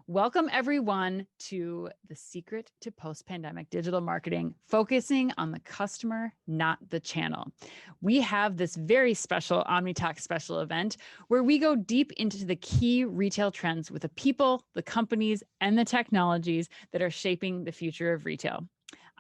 Welcome everyone to the secret to post-pandemic digital marketing, focusing on the customer, not the channel. We have this very special Omni Talk special event where we go deep into the key retail trends with the people, the companies, and the technologies that are shaping the future of retail.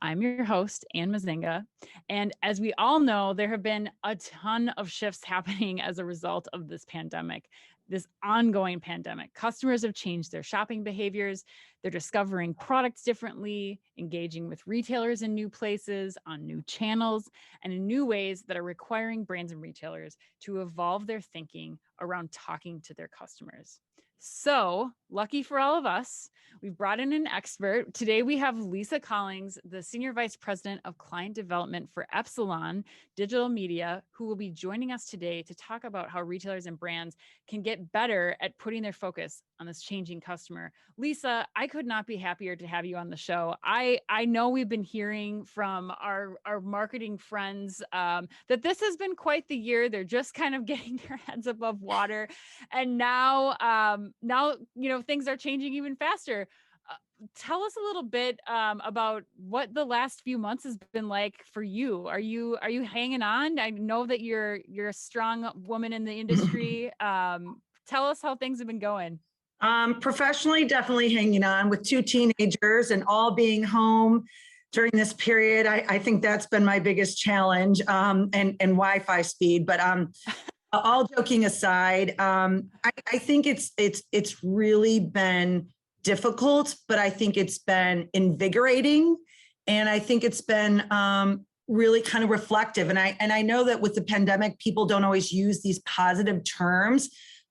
I'm your host, Ann Mazinga. And as we all know, there have been a ton of shifts happening as a result of this pandemic, this ongoing pandemic. Customers have changed their shopping behaviors. They're discovering products differently, engaging with retailers in new places, on new channels, and in new ways that are requiring brands and retailers to evolve their thinking around talking to their customers. So, lucky for all of us, we've brought in an expert. Today, we have Lisa Collings, the Senior Vice President of Client Development for Epsilon Digital Media, who will be joining us today to talk about how retailers and brands can get better at putting their focus on this changing customer. Lisa, I could not be happier to have you on the show. I know we've been hearing from our marketing friends that this has been quite the year. They're just kind of getting their heads above water. And now, things are changing even faster. Tell us a little bit about what the last few months has been like for you. Are you hanging on? I know that you're a strong woman in the industry. Tell us how things have been going. Professionally, definitely hanging on with two teenagers and all being home during this period. I think that's been my biggest challenge, and Wi-Fi speed. But all joking aside, I think it's really been difficult, but I think it's been invigorating, and I think it's been really kind of reflective. And I know that with the pandemic, people don't always use these positive terms.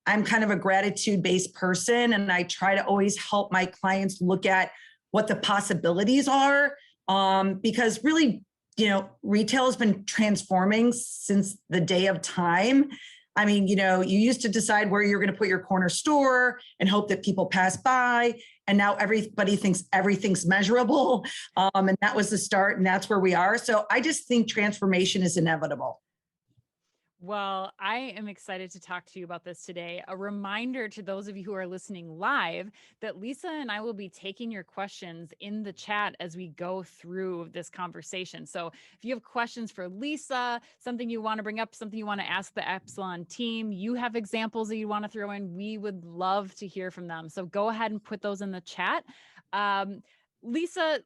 I'm kind of a gratitude-based person, and I try to always help my clients look at what the possibilities are, because really, retail has been transforming since the day of time. I mean, you used to decide where you're going to put your corner store and hope that people pass by. And now everybody thinks everything's measurable. And that was the start, and that's where we are. So I just think transformation is inevitable. Well, I am excited to talk to you about this today. A reminder to those of you who are listening live that Lisa and I will be taking your questions in the chat as we go through this conversation. So if you have questions for Lisa, something you want to bring up, something you want to ask the Epsilon team, you have examples that you want to throw in, we would love to hear from them. So go ahead and put those in the chat. Lisa,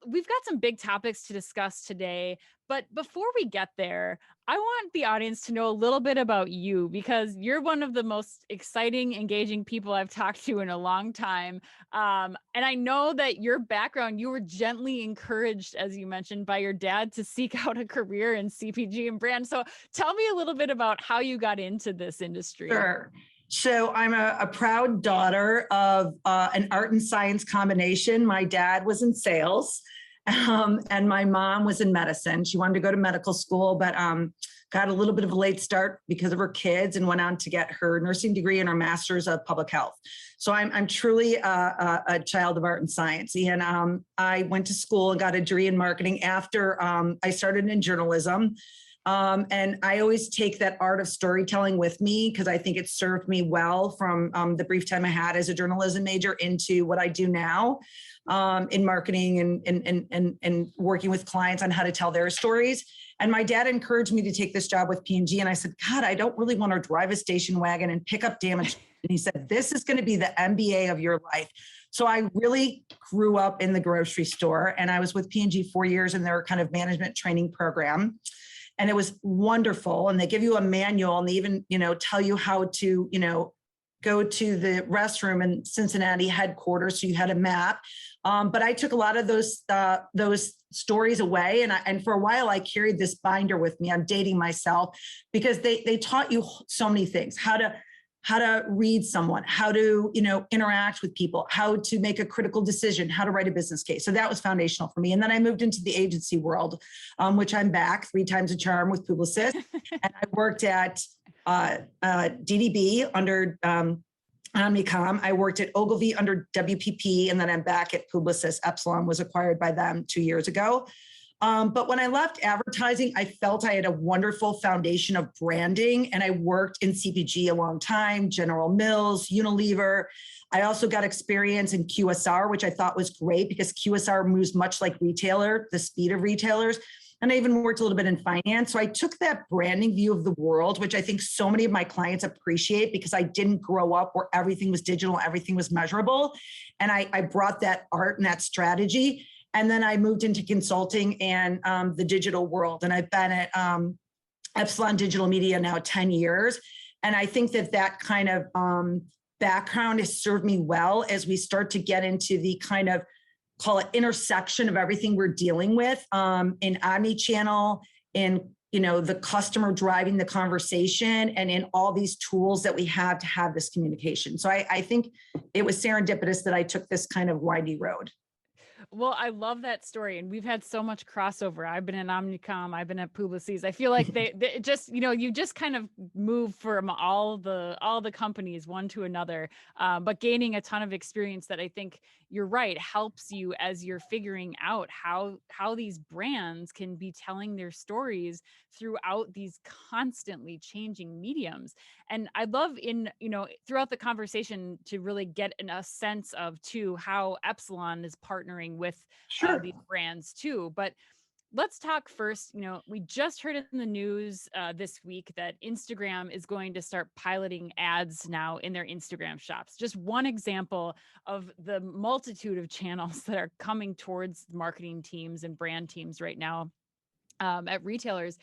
we've got some big topics to discuss today, but before we get there, I want the audience to know a little bit about you, because you're one of the most exciting, engaging people I've talked to in a long time. And I know that your background, you were gently encouraged, as you mentioned, by your dad to seek out a career in CPG and brand. So tell me a little bit about how you got into this industry. Sure. So I'm a proud daughter of an art and science combination. My dad was in sales, and my mom was in medicine. She wanted to go to medical school, but got a little bit of a late start because of her kids, and went on to get her nursing degree and her master's of public health. So I'm truly a child of art and science. And I went to school and got a degree in marketing after I started in journalism. And I always take that art of storytelling with me because I think it served me well from the brief time I had as a journalism major into what I do now in marketing and working with clients on how to tell their stories. And my dad encouraged me to take this job with P&G. And I said, God, I don't really want to drive a station wagon and pick up damage. And he said, this is going to be the MBA of your life. So I really grew up in the grocery store, and I was with P&G 4 years in their kind of management training program. And it was wonderful. And they give you a manual, and they even, tell you how to, go to the restroom in Cincinnati headquarters. So you had a map. But I took a lot of those stories away. And for a while, I carried this binder with me. I'm dating myself because they taught you so many things: how to read someone, how to, interact with people, how to make a critical decision, how to write a business case. So that was foundational for me. And then I moved into the agency world, which I'm back 3 times a charm with Publicis. And I worked at DDB under Omnicom. I worked at Ogilvy under WPP, and then I'm back at Publicis. Epsilon was acquired by them 2 years ago. But when I left advertising, I felt I had a wonderful foundation of branding, and I worked in CPG a long time, General Mills, Unilever. I also got experience in QSR, which I thought was great because QSR moves much like retailer, the speed of retailers. And I even worked a little bit in finance. So I took that branding view of the world, which I think so many of my clients appreciate because I didn't grow up where everything was digital, everything was measurable. And I brought that art and that strategy. And then I moved into consulting and the digital world. And I've been at Epsilon Digital Media now 10 years. And I think that kind of background has served me well as we start to get into the kind of, call it intersection of everything we're dealing with in omni-channel, in the customer driving the conversation, and in all these tools that we have to have this communication. So I think it was serendipitous that I took this kind of windy road. Well, I love that story. And we've had so much crossover. I've been in Omnicom, I've been at Publicis. I feel like they just, you just kind of move from all the companies, one to another, but gaining a ton of experience that I think you're right, helps you as you're figuring out how these brands can be telling their stories throughout these constantly changing mediums. And I'd love throughout the conversation to really get a sense of too how Epsilon is partnering with these brands too. But let's talk first. We just heard in the news this week that Instagram is going to start piloting ads now in their Instagram shops. Just one example of the multitude of channels that are coming towards marketing teams and brand teams right now at retailers.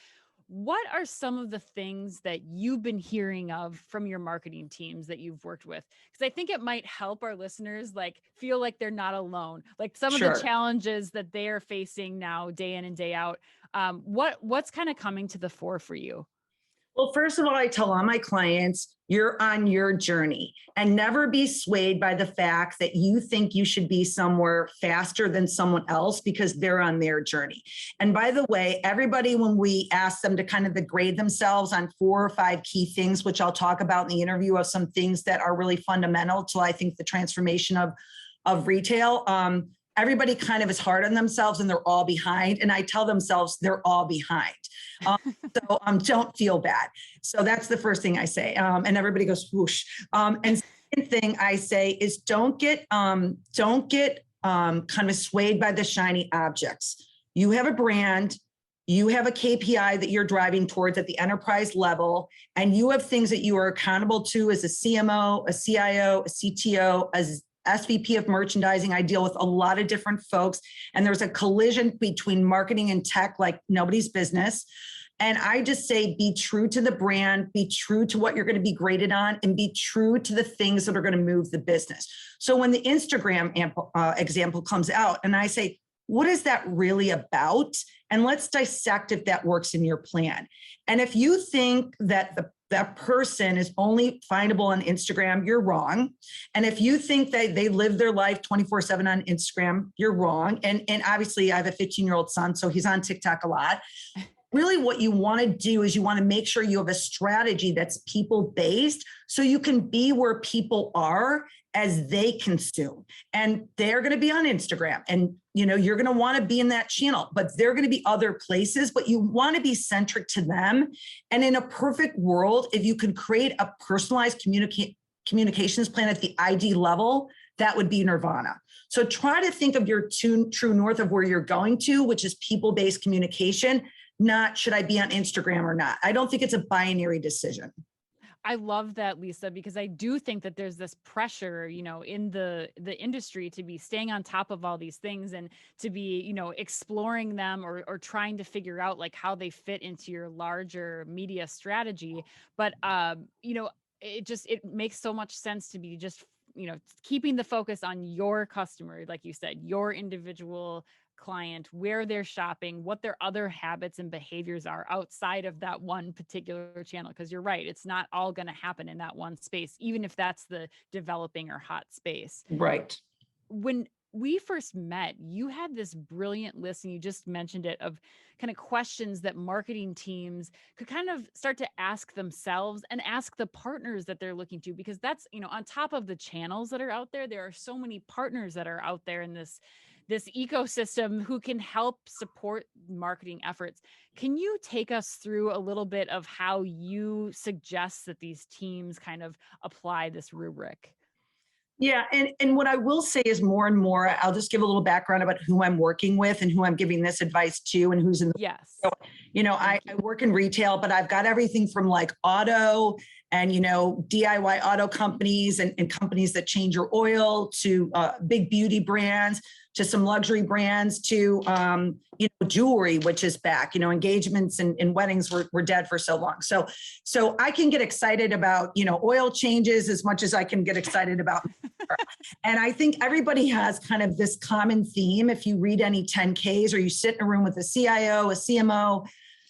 What are some of the things that you've been hearing of from your marketing teams that you've worked with? Because I think it might help our listeners feel like they're not alone. Like some of the challenges that they are facing now, day in and day out. What's kind of coming to the fore for you? Well, first of all, I tell all my clients, you're on your journey, and never be swayed by the fact that you think you should be somewhere faster than someone else because they're on their journey. And by the way, everybody, when we ask them to kind of grade themselves on 4 or 5 key things, which I'll talk about in the interview, of some things that are really fundamental to, I think, the transformation of retail. Everybody kind of is hard on themselves and they're all behind. And I tell themselves they're all behind. So don't feel bad. So that's the first thing I say. And everybody goes whoosh. And second thing I say is don't get kind of swayed by the shiny objects. You have a brand, you have a KPI that you're driving towards at the enterprise level, and you have things that you are accountable to as a CMO, a CIO, a CTO, as SVP of merchandising. I deal with a lot of different folks, and there's a collision between marketing and tech like nobody's business. And I just say, be true to the brand, be true to what you're going to be graded on, and be true to the things that are going to move the business. So when the Instagram example comes out and I say, what is that really about? And let's dissect if that works in your plan. And if you think that that person is only findable on Instagram, you're wrong. And if you think that they live their life 24/7 on Instagram, you're wrong. And obviously I have a 15-year-old son, so he's on TikTok a lot. Really what you want to do is you want to make sure you have a strategy that's people-based so you can be where people are as they consume. And they're going to be on Instagram, and you're going to want to be in that channel, but they're going to be other places, but you want to be centric to them. And in a perfect world, if you could create a personalized communications plan at the ID level, that would be nirvana. So try to think of your true north of where you're going to, which is people-based communication, not should I be on Instagram or not. I don't think it's a binary decision. I love that, Lisa, because I do think that there's this pressure, in the industry to be staying on top of all these things and to be, exploring them or trying to figure out how they fit into your larger media strategy. But, it makes so much sense to be just, keeping the focus on your customer, like you said, your individual client, where they're shopping, what their other habits and behaviors are outside of that one particular channel. Because you're right, it's not all going to happen in that one space, even if that's the developing or hot space. Right. When we first met, you had this brilliant list, and you just mentioned it, of kind of questions that marketing teams could kind of start to ask themselves and ask the partners that they're looking to, because that's, on top of the channels that are out there, there are so many partners that are out there in this this ecosystem who can help support marketing efforts. Can you take us through a little bit of how you suggest that these teams kind of apply this rubric? Yeah, and what I will say is more and more, I'll just give a little background about who I'm working with and who I'm giving this advice to and who's in the, yes. so, I work in retail, but I've got everything from like auto and, DIY auto companies and companies that change your oil to big beauty brands, to some luxury brands, to, jewelry, which is back, engagements and weddings were dead for so long. So I can get excited about, oil changes as much as I can get excited about. And I think everybody has kind of this common theme. If you read any 10Ks or you sit in a room with a CIO, a CMO,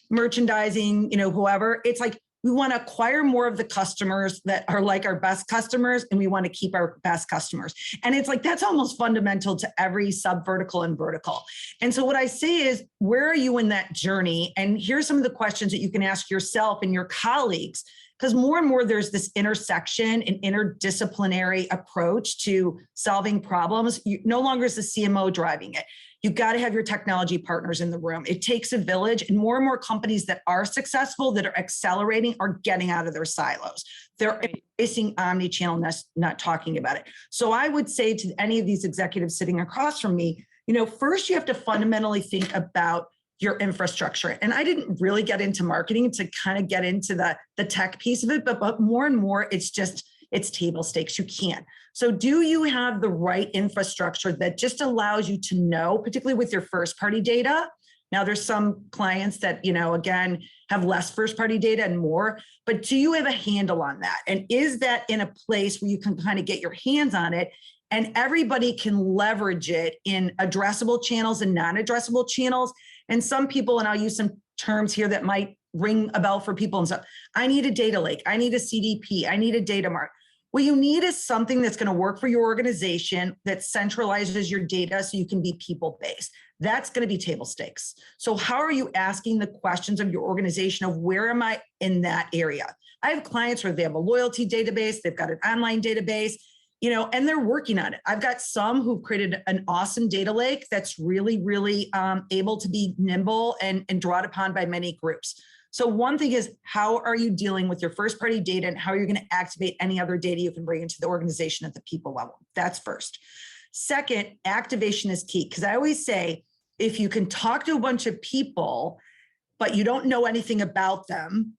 merchandising, whoever, it's like, we want to acquire more of the customers that are like our best customers, and we want to keep our best customers. And it's like, that's almost fundamental to every sub vertical and vertical. And so what I say is, where are you in that journey? And here's some of the questions that you can ask yourself and your colleagues, because more and more there's this intersection and interdisciplinary approach to solving problems. No longer is the CMO driving it. You've got to have your technology partners in the room. It takes a village, and more companies that are successful, that are accelerating, are getting out of their silos. They're embracing omni-channel, not talking about it. So I would say to any of these executives sitting across from me, first you have to fundamentally think about your infrastructure. And I didn't really get into marketing to kind of get into the tech piece of it, but more and more it's table stakes. You can't. So do you have the right infrastructure that just allows you to know, particularly with your first party data? Now there's some clients that, again, have less first party data and more, but do you have a handle on that? And is that in a place where you can kind of get your hands on it and everybody can leverage it in addressable channels and non-addressable channels? And some people, and I'll use some terms here that might ring a bell for people and stuff. I need a data lake. I need a CDP. I need a data mart. What you need is something that's going to work for your organization, that centralizes your data so you can be people-based. That's going to be table stakes. So how are you asking the questions of your organization of where am I in that area? I have clients where they have a loyalty database, they've got an online database, and they're working on it. I've got some who've created an awesome data lake that's really, really able to be nimble and drawn upon by many groups. So one thing is, how are you dealing with your first party data and how are you going to activate any other data you can bring into the organization at the people level? That's first. Second, activation is key, because I always say, if you can talk to a bunch of people, but you don't know anything about them,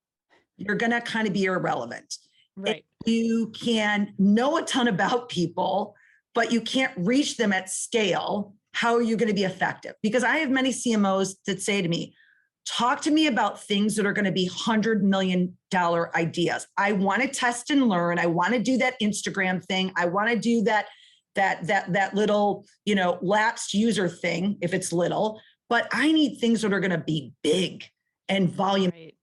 you're going to kind of be irrelevant. Right. If you can know a ton about people, but you can't reach them at scale, how are you going to be effective? Because I have many CMOs that say to me, talk to me about things that are going to be $100 million ideas. I want to test and learn. I want to do that Instagram thing. I want to do that little, lapsed user thing, if it's little, but I need things that are going to be big and volume. Right.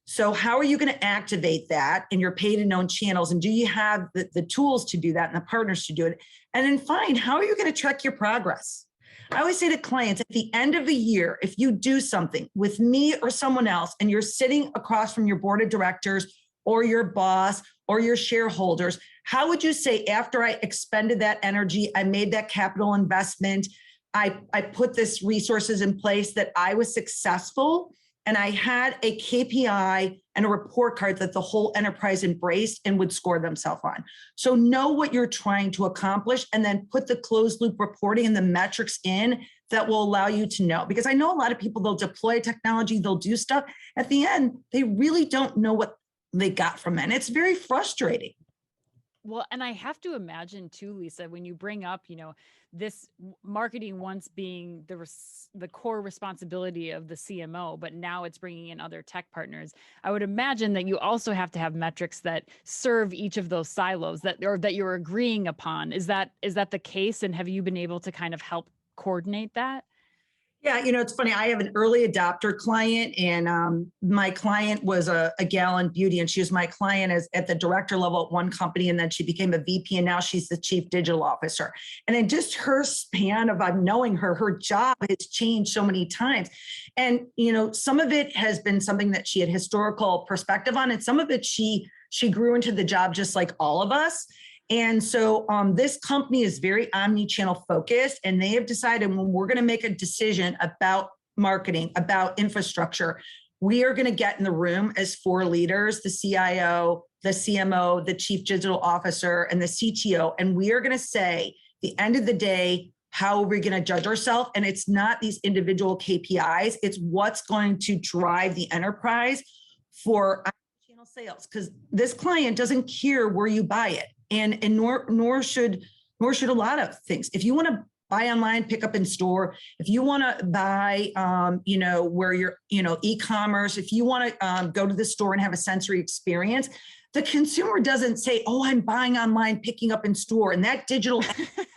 So how are you going to activate that in your paid and known channels? And do you have the tools to do that and the partners to do it? And then find, how are you going to track your progress? I always say to clients, at the end of the year, if you do something with me or someone else, and you're sitting across from your board of directors or your boss or your shareholders, how would you say, after I expended that energy, I made that capital investment, I put this resources in place, that I was successful, and I had a KPI and a report card that the whole enterprise embraced and would score themselves on. So know what you're trying to accomplish, and then put the closed loop reporting and the metrics in that will allow you to know. Because I know a lot of people, they'll deploy technology, they'll do stuff. At the end, they really don't know what they got from it. And it's very frustrating. Well, and I have to imagine too, Lisa, when you bring up, this marketing once being the core responsibility of the CMO, but now it's bringing in other tech partners. I would imagine that you also have to have metrics that serve each of those silos that you're agreeing upon. Is that the case? And have you been able to kind of help coordinate that? Yeah, it's funny. I have an early adopter client, and my client was a gal in beauty, and she was my client at the director level at one company, and then she became a VP, and now she's the chief digital officer. And in just her span of knowing her, her job has changed so many times. And some of it has been something that she had historical perspective on, and some of it she grew into the job just like all of us. And so this company is very omni-channel focused, and they have decided when we're going to make a decision about marketing, about infrastructure, we are going to get in the room as 4 leaders, the CIO, the CMO, the chief digital officer, and the CTO. And we are going to say, the end of the day, how are we going to judge ourselves? And it's not these individual KPIs. It's what's going to drive the enterprise for channel sales. Because this client doesn't care where you buy it. And nor should a lot of things. If you want to buy online, pick up in store, if you want to buy, where you're, e-commerce, if you want to go to the store and have a sensory experience, the consumer doesn't say, oh, I'm buying online, picking up in store, and that digital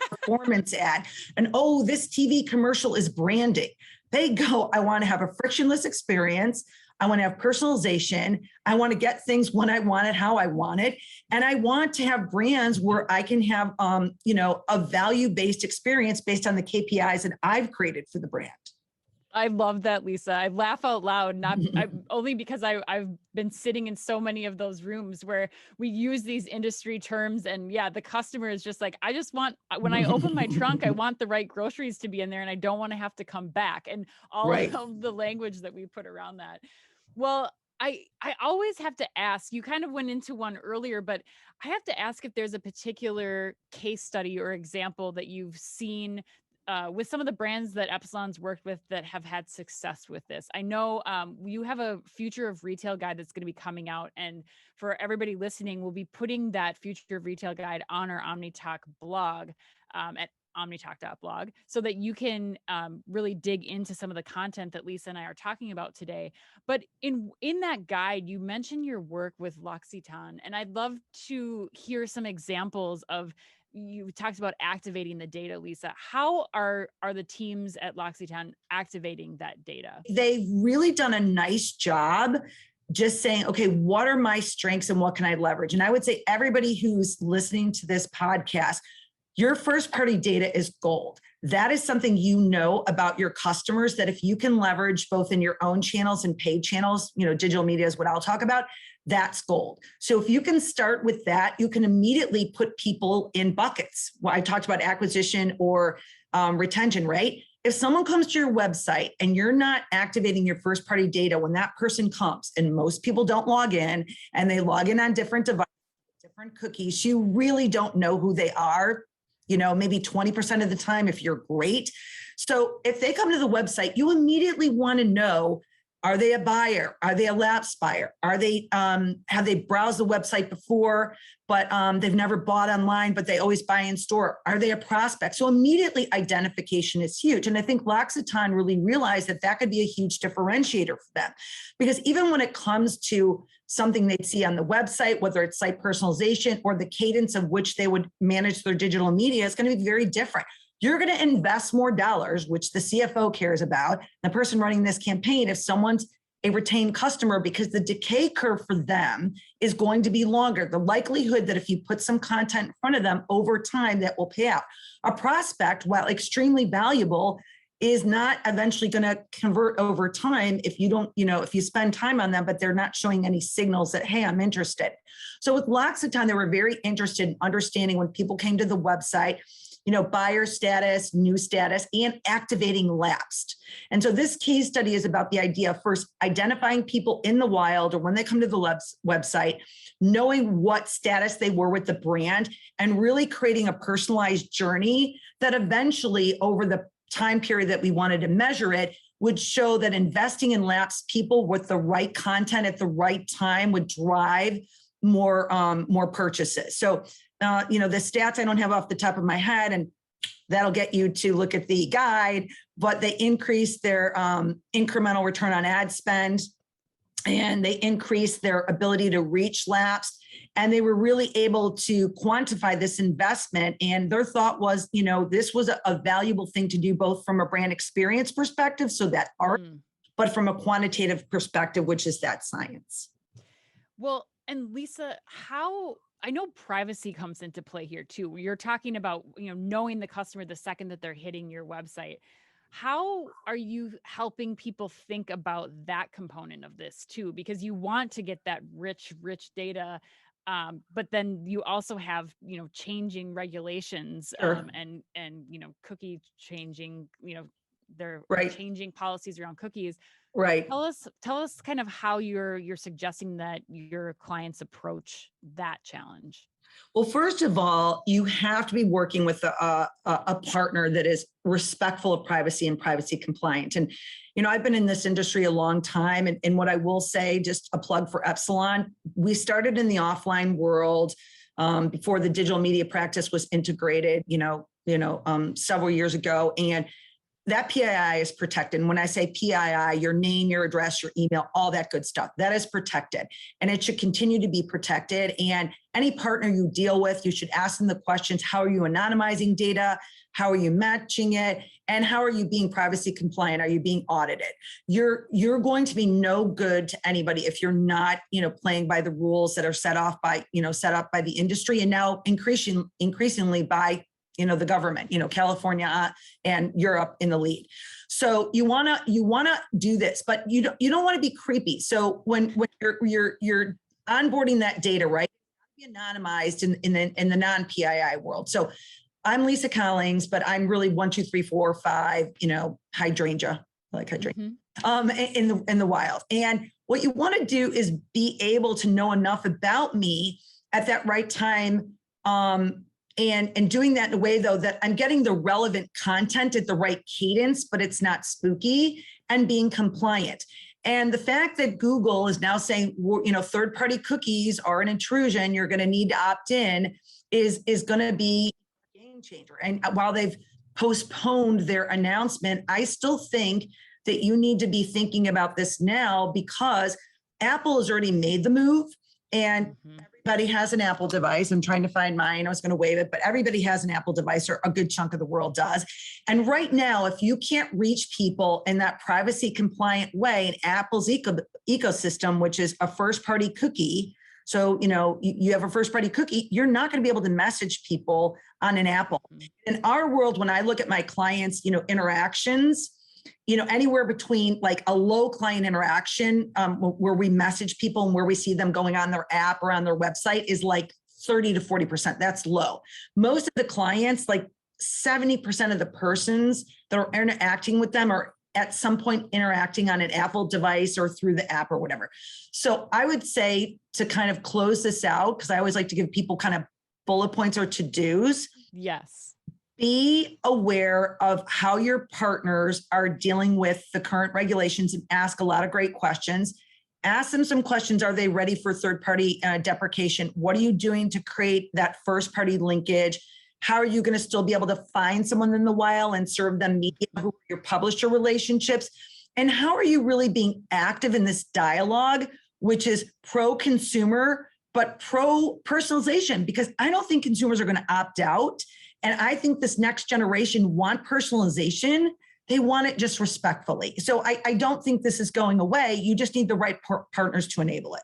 performance ad, and oh, this TV commercial is branding. They go, I want to have a frictionless experience. I want to have personalization. I want to get things when I want it, how I want it. And I want to have brands where I can have, a value-based experience based on the KPIs that I've created for the brand. I love that, Lisa. I laugh out loud, only because I've been sitting in so many of those rooms where we use these industry terms, and yeah, the customer is just like, I just want, when I open my trunk, I want the right groceries to be in there, and I don't want to have to come back, and all of the language that we put around that. Well, I always have to ask, you kind of went into one earlier, but I have to ask if there's a particular case study or example that you've seen with some of the brands that Epsilon's worked with that have had success with this. I know you have a Future of Retail guide that's going to be coming out. And for everybody listening, we'll be putting that Future of Retail guide on our Omni Talk blog at omnitalk.blog, so that you can really dig into some of the content that Lisa and I are talking about today. But in that guide, you mentioned your work with L'Occitane, and I'd love to hear some examples of, you talked about activating the data, Lisa. How are the teams at L'Occitane activating that data? They've really done a nice job just saying, okay, what are my strengths and what can I leverage? And I would say everybody who's listening to this podcast, your first party data is gold. That is something you know about your customers that if you can leverage both in your own channels and paid channels, digital media is what I'll talk about, that's gold. So if you can start with that, you can immediately put people in buckets. Well, I talked about acquisition or retention, right? If someone comes to your website and you're not activating your first party data when that person comes, and most people don't log in and they log in on different devices, different cookies, you really don't know who they are, maybe 20% of the time if you're great. So if they come to the website, you immediately want to know, are they a buyer? Are they a lapsed buyer? Are they, have they browsed the website before, but they've never bought online, but they always buy in store? Are they a prospect? So immediately identification is huge. And I think L'Occitane really realized that that could be a huge differentiator for them, because even when it comes to something they'd see on the website, whether it's site personalization or the cadence of which they would manage their digital media, is going to be very different. You're going to invest more dollars, which the CFO cares about, the person running this campaign, if someone's a retained customer, because the decay curve for them is going to be longer. The likelihood that if you put some content in front of them over time, that will pay out. A prospect, while extremely valuable, is not eventually going to convert over time if you don't, if you spend time on them, but they're not showing any signals that, hey, I'm interested. So with L'Occitane, they were very interested in understanding when people came to the website, buyer status, new status, and activating lapsed. And so this case study is about the idea of first identifying people in the wild or when they come to the website, knowing what status they were with the brand, and really creating a personalized journey that eventually, over the time period that we wanted to measure it, would show that investing in lapsed people with the right content at the right time would drive more purchases. So the stats I don't have off the top of my head, and that'll get you to look at the guide, but they increased their incremental return on ad spend, and they increased their ability to reach lapsed, and they were really able to quantify this investment. And their thought was, this was a valuable thing to do, both from a brand experience perspective, so that art, but from a quantitative perspective, which is that science. Well, and Lisa, I know privacy comes into play here too. You're talking about, knowing the customer the second that they're hitting your website. How are you helping people think about that component of this too? Because you want to get that rich data But then you also have, changing regulations, Sure. and, cookie changing, they're Right. changing policies around cookies. Right. Tell us kind of how you're suggesting that your clients approach that challenge. Well, first of all, you have to be working with a partner that is respectful of privacy and privacy compliant. And, I've been in this industry a long time. And what I will say, just a plug for Epsilon, we started in the offline world before the digital media practice was integrated, several years ago. And that PII is protected. And when I say PII, your name, your address, your email, all that good stuff, that is protected. And it should continue to be protected. And any partner you deal with, you should ask them the questions: how are you anonymizing data? How are you matching it? And how are you being privacy compliant? Are you being audited? You're going to be no good to anybody if you're not, playing by the rules that are set up by the industry, and now increasingly by the government, California and Europe in the lead. So you wanna do this, but you don't want to be creepy. So when you're onboarding that data, right, be anonymized in the non-PII world. So I'm Lisa Collings, but I'm really 1, 2, 3, 4, 5, hydrangea, I like hydrangea, in the wild. And what you want to do is be able to know enough about me at that right time. And doing that in a way, though, that I'm getting the relevant content at the right cadence, but it's not spooky, and being compliant. And the fact that Google is now saying, third-party cookies are an intrusion, you're going to need to opt in, is going to be a game changer. And while they've postponed their announcement, I still think that you need to be thinking about this now, because Apple has already made the move, and everybody has an Apple device. I'm trying to find mine. I was going to wave it, but everybody has an Apple device, or a good chunk of the world does. And right now, if you can't reach people in that privacy compliant way in Apple's ecosystem, which is a first party cookie. So, you have a first party cookie, you're not going to be able to message people on an Apple. In our world, when I look at my clients, interactions, anywhere between like a low client interaction where we message people and where we see them going on their app or on their website is like 30 to 40%. That's low. Most of the clients, like 70% of the persons that are interacting with them are at some point interacting on an Apple device or through the app or whatever. So I would say, to kind of close this out, because I always like to give people kind of bullet points or to-dos. Yes. Be aware of how your partners are dealing with the current regulations, and ask a lot of great questions. Ask them some questions. Are they ready for third-party deprecation? What are you doing to create that first-party linkage? How are you going to still be able to find someone in the wild and serve them media, who are your publisher relationships? And how are you really being active in this dialogue, which is pro-consumer, but pro-personalization? Because I don't think consumers are going to opt out. And I think this next generation want personalization. They want it just respectfully. So I don't think this is going away. You just need the right partners to enable it.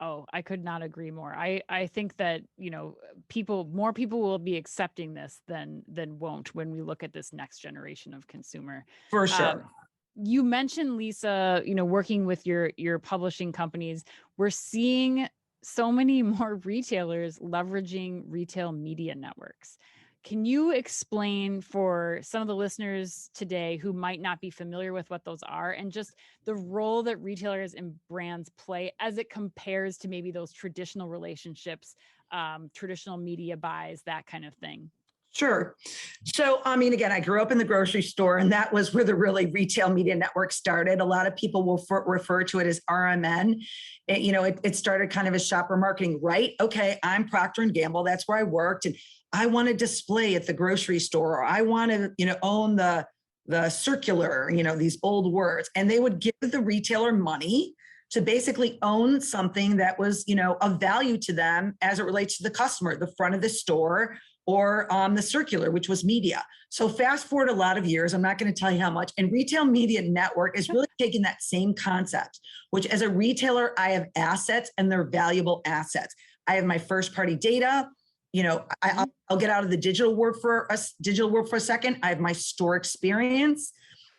I could not agree more. I think that, more people will be accepting this than won't, when we look at this next generation of consumer. For sure. You mentioned, Lisa, working with your publishing companies. We're seeing so many more retailers leveraging retail media networks. Can you explain for some of the listeners today who might not be familiar with what those are, and just the role that retailers and brands play as it compares to maybe those traditional relationships, traditional media buys, that kind of thing? Sure. So, again, I grew up in the grocery store, and that was where the really retail media network started. A lot of people will refer to it as RMN. It started kind of as shopper marketing, right? Okay, I'm Procter & Gamble. That's where I worked. And I want to display at the grocery store, or I want to, own the circular, these old words. And they would give the retailer money to basically own something that was, of value to them as it relates to the customer, the front of the store, or the circular, which was media. So fast forward a lot of years, I'm not going to tell you how much, and retail media network is really taking that same concept, which as a retailer, I have assets, and they're valuable assets. I have my first party data. I'll get out of the digital world for a second. I have my store experience.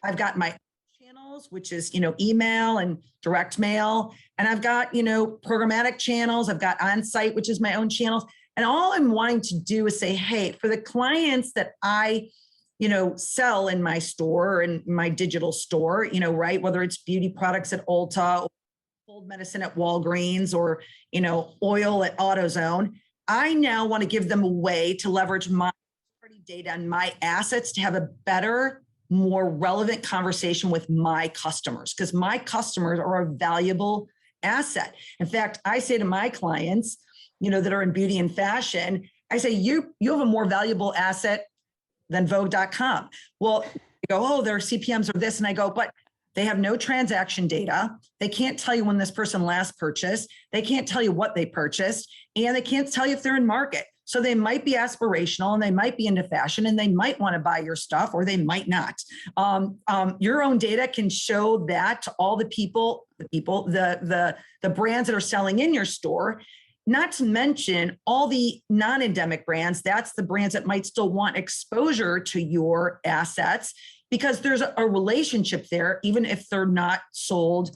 I've got my channel which is, email and direct mail. And I've got, programmatic channels. I've got on-site, which is my own channels. And all I'm wanting to do is say, hey, for the clients that I, sell in my store or in my digital store, right, whether it's beauty products at Ulta, or cold medicine at Walgreens, or, oil at AutoZone, I now want to give them a way to leverage my data and my assets to have a better, more relevant conversation with my customers, because my customers are a valuable asset. In fact, I say to my clients, that are in beauty and fashion, I say, you have a more valuable asset than Vogue.com. Well, you go, oh, their CPMs are this. And I go, but they have no transaction data. They can't tell you when this person last purchased. They can't tell you what they purchased, and they can't tell you if they're in market. So they might be aspirational and they might be into fashion and they might want to buy your stuff, or they might not. Your own data can show that to all the brands that are selling in your store, not to mention all the non-endemic brands. That's the brands that might still want exposure to your assets, because there's a relationship there, even if they're not sold,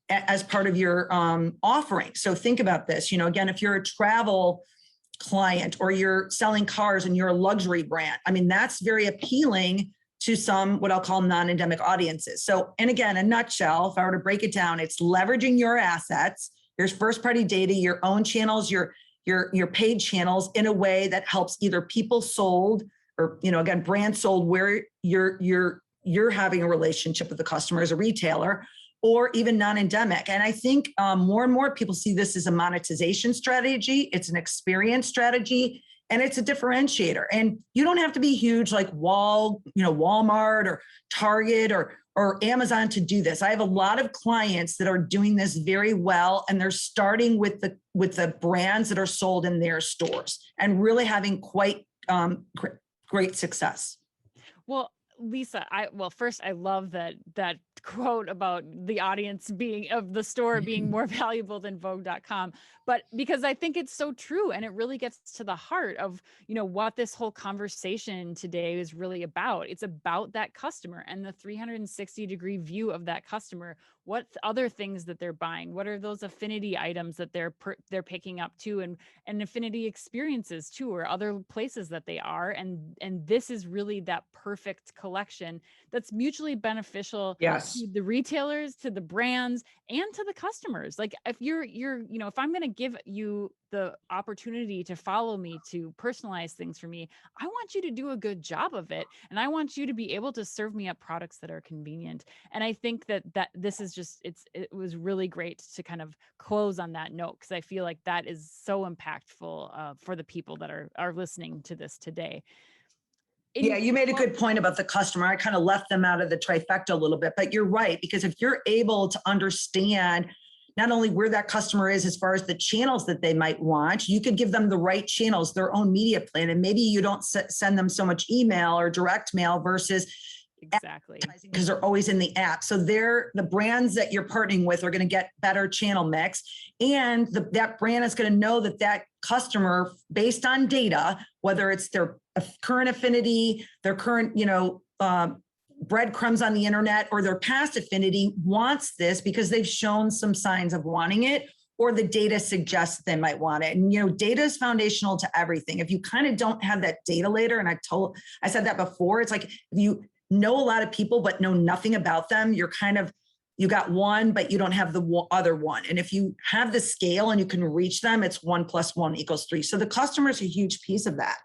as part of your offering. So think about this, again, if you're a travel client or you're selling cars and you're a luxury brand, I mean, that's very appealing to some, what I'll call non-endemic audiences. So, and again, in a nutshell, if I were to break it down, it's leveraging your assets, your first party data, your own channels, your paid channels, in a way that helps either people sold or, again, brand sold, where you're having a relationship with the customer as a retailer, or even non-endemic. And I think more and more people see this as a monetization strategy. It's an experience strategy, and it's a differentiator. And you don't have to be huge like Walmart or Target or Amazon to do this. I have a lot of clients that are doing this very well, and they're starting with the brands that are sold in their stores and really having quite great success. Well, Lisa, first, I love that quote about the audience of the store being more valuable than Vogue.com, but because I think it's so true, and it really gets to the heart of, what this whole conversation today is really about. It's about that customer and the 360-degree view of that customer. What other things that they're buying? What are those affinity items that they're picking up too, and affinity experiences too, or other places that they are, and this is really that perfect collection that's mutually beneficial. Yes. To the retailers, to the brands, and to the customers. Like if if I'm going to give you the opportunity to follow me, to personalize things for me, I want you to do a good job of it. And I want you to be able to serve me up products that are convenient. And I think that this is just, it was really great to kind of close on that note, because I feel like that is so impactful for the people that are listening to this today. Yeah, you made a good point about the customer. I kind of left them out of the trifecta a little bit, but you're right, because if you're able to understand not only where that customer is as far as the channels that they might want, you could give them the right channels, their own media plan, and maybe you don't send them so much email or direct mail versus exactly, because they're always in the app. So the brands that you're partnering with are going to get better channel mix, and that brand is going to know that customer, based on data, whether it's their current affinity, their current, breadcrumbs on the internet, or their past affinity, wants this because they've shown some signs of wanting it, or the data suggests they might want it. And, data is foundational to everything. If you kind of don't have that data later, and I said that before, it's like, if you know a lot of people, but know nothing about them, you got one, but you don't have the other one. And if you have the scale and you can reach them, it's 1 + 1 = 3. So the customer is a huge piece of that.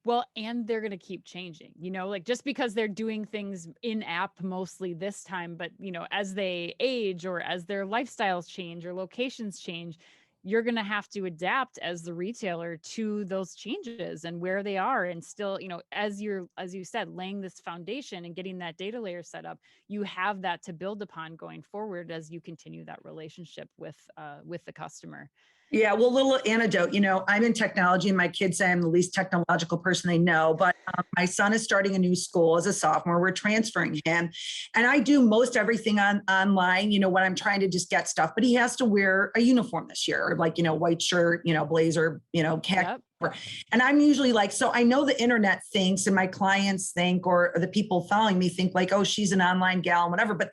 Well, and they're going to keep changing, like just because they're doing things in app mostly this time, but as they age or as their lifestyles change or locations change, you're going to have to adapt as the retailer to those changes and where they are. And still, as you said, laying this foundation and getting that data layer set up, you have that to build upon going forward as you continue that relationship with the customer. Yeah, well, little anecdote, I'm in technology and my kids say I'm the least technological person they know, but my son is starting a new school as a sophomore. We're transferring him, and I do most everything online, when I'm trying to just get stuff, but he has to wear a uniform this year, like, white shirt, blazer, khaki And I'm usually like, so I know the internet thinks, and my clients think, or the people following me think like, oh, she's an online gal and whatever. But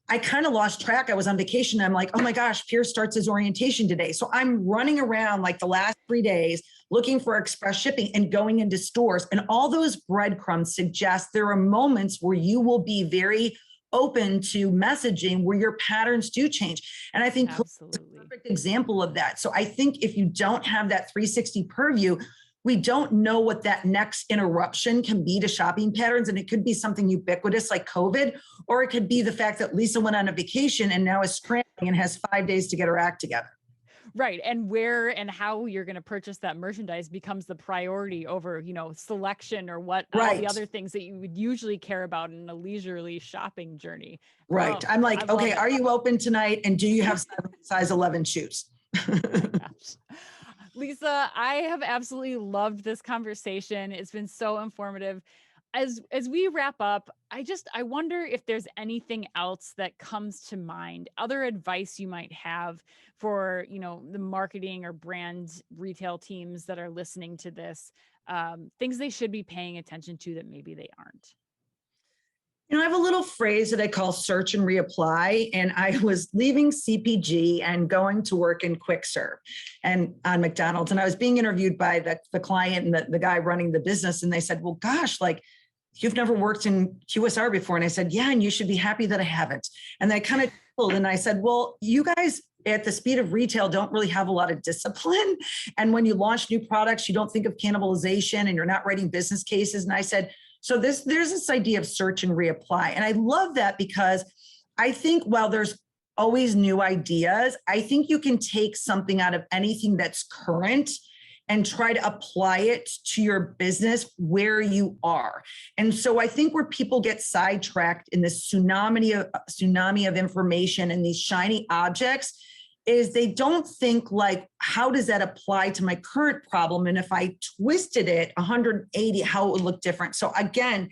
I kind of lost track. I was on vacation. I'm like, oh my gosh, Pierce starts his orientation today. So I'm running around like the last 3 days looking for express shipping and going into stores. And all those breadcrumbs suggest there are moments where you will be very open to messaging where your patterns do change. And I think it's a perfect example of that. So I think if you don't have that 360 purview, we don't know what that next interruption can be to shopping patterns. And it could be something ubiquitous like COVID, or it could be the fact that Lisa went on a vacation and now is scrambling and has 5 days to get her act together. Right. And where and how you're going to purchase that merchandise becomes the priority over, selection or what all the other things that you would usually care about in a leisurely shopping journey. Right. I'm like, okay, are you open tonight? And do you have size 11 shoes? Lisa, I have absolutely loved this conversation. It's been so informative. As we wrap up, I wonder if there's anything else that comes to mind, other advice you might have for, the marketing or brand retail teams that are listening to this, things they should be paying attention to that maybe they aren't. I have a little phrase that I call search and reapply. And I was leaving CPG and going to work in quick serve and on McDonald's. And I was being interviewed by the client and the guy running the business. And they said, well, gosh, like you've never worked in QSR before. And I said, yeah, and you should be happy that I haven't. And they kind of chuckled and I said, well, you guys at the speed of retail don't really have a lot of discipline. And when you launch new products, you don't think of cannibalization and you're not writing business cases. And I said, so there's this idea of search and reapply. And I love that because I think while there's always new ideas, I think you can take something out of anything that's current and try to apply it to your business where you are. And so I think where people get sidetracked in this tsunami of information and these shiny objects is they don't think like, how does that apply to my current problem? And if I twisted it 180, how it would look different. So again,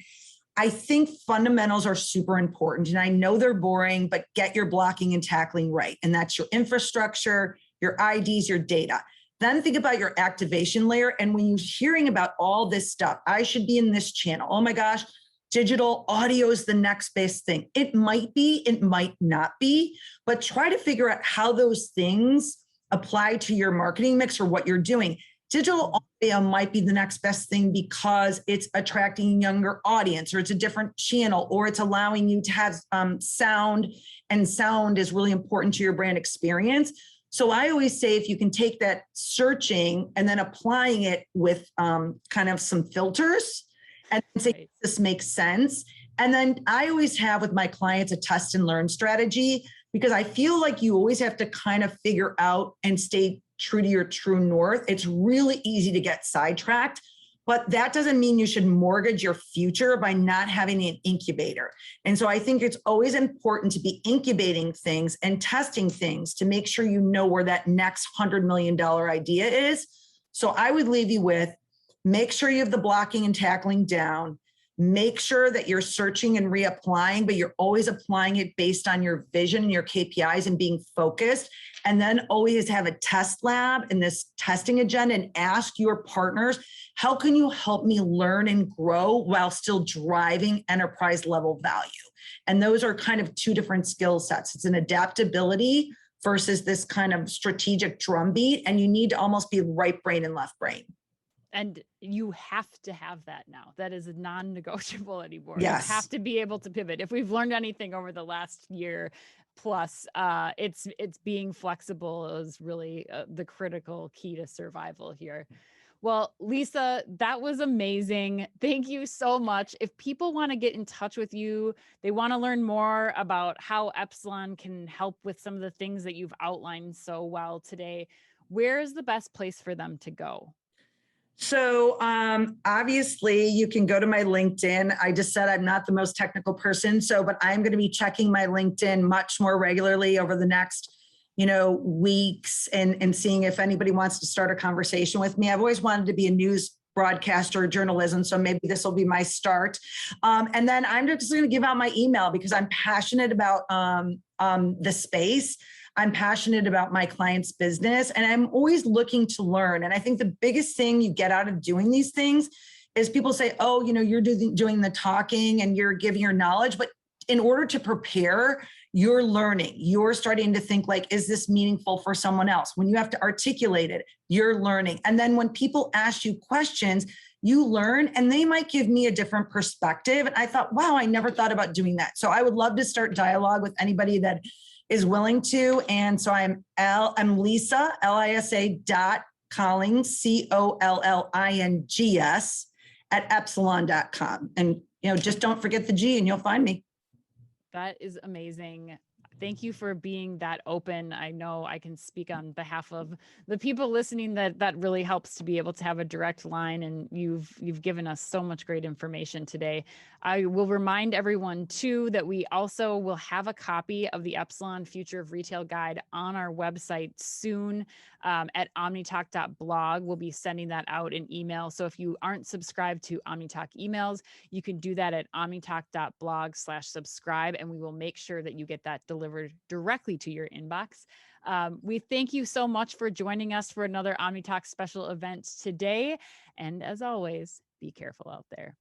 I think fundamentals are super important. And I know they're boring, but get your blocking and tackling right. And that's your infrastructure, your IDs, your data. Then think about your activation layer. And when you're hearing about all this stuff, I should be in this channel. Oh my gosh, digital audio is the next best thing. It might be, it might not be, but try to figure out how those things apply to your marketing mix or what you're doing. Digital audio might be the next best thing because it's attracting a younger audience, or it's a different channel, or it's allowing you to have sound, and sound is really important to your brand experience. So I always say, if you can take that searching and then applying it with kind of some filters and say, this makes sense. And then I always have with my clients a test and learn strategy, because I feel like you always have to kind of figure out and stay true to your true north. It's really easy to get sidetracked, but that doesn't mean you should mortgage your future by not having an incubator. And so I think it's always important to be incubating things and testing things to make sure you know where that next $100 million idea is. So I would leave you with, make sure you have the blocking and tackling down. Make sure that you're searching and reapplying, but you're always applying it based on your vision and your KPIs and being focused. And then always have a test lab and this testing agenda and ask your partners, how can you help me learn and grow while still driving enterprise level value? And those are kind of two different skill sets. It's an adaptability versus this kind of strategic drumbeat. And you need to almost be right brain and left brain. And you have to have that now. That is non-negotiable anymore. Yes. You have to be able to pivot. If we've learned anything over the last year plus, it's being flexible is really the critical key to survival here. Well, Lisa, that was amazing. Thank you so much. If people want to get in touch with you, they want to learn more about how Epsilon can help with some of the things that you've outlined so well today, where is the best place for them to go? So obviously you can go to my LinkedIn. I just said I'm not the most technical person, but I'm going to be checking my LinkedIn much more regularly over the next, weeks and seeing if anybody wants to start a conversation with me. I've always wanted to be a news broadcaster or journalism, so maybe this will be my start. And then I'm just going to give out my email because I'm passionate about the space. I'm passionate about my client's business, and I'm always looking to learn. And I think the biggest thing you get out of doing these things is people say, oh, you're doing the talking and you're giving your knowledge, but in order to prepare, you're learning. You're starting to think like, is this meaningful for someone else? When you have to articulate it, you're learning. And then when people ask you questions, you learn, and they might give me a different perspective. And I thought, wow, I never thought about doing that. So I would love to start dialogue with anybody that is willing to. And so I'm Lisa, Lisa Collings, Collings at epsilon.com. And, just don't forget the G and you'll find me. That is amazing. Thank you for being that open. I know I can speak on behalf of the people listening that really helps to be able to have a direct line, and you've given us so much great information today. I will remind everyone too that we also will have a copy of the Epsilon Future of Retail Guide on our website soon at omnitalk.blog. We'll be sending that out in email. So if you aren't subscribed to OmniTalk emails, you can do that at omnitalk.blog/subscribe, and we will make sure that you get that delivered directly to your inbox. We thank you so much for joining us for another OmniTalk special event today. And as always, be careful out there.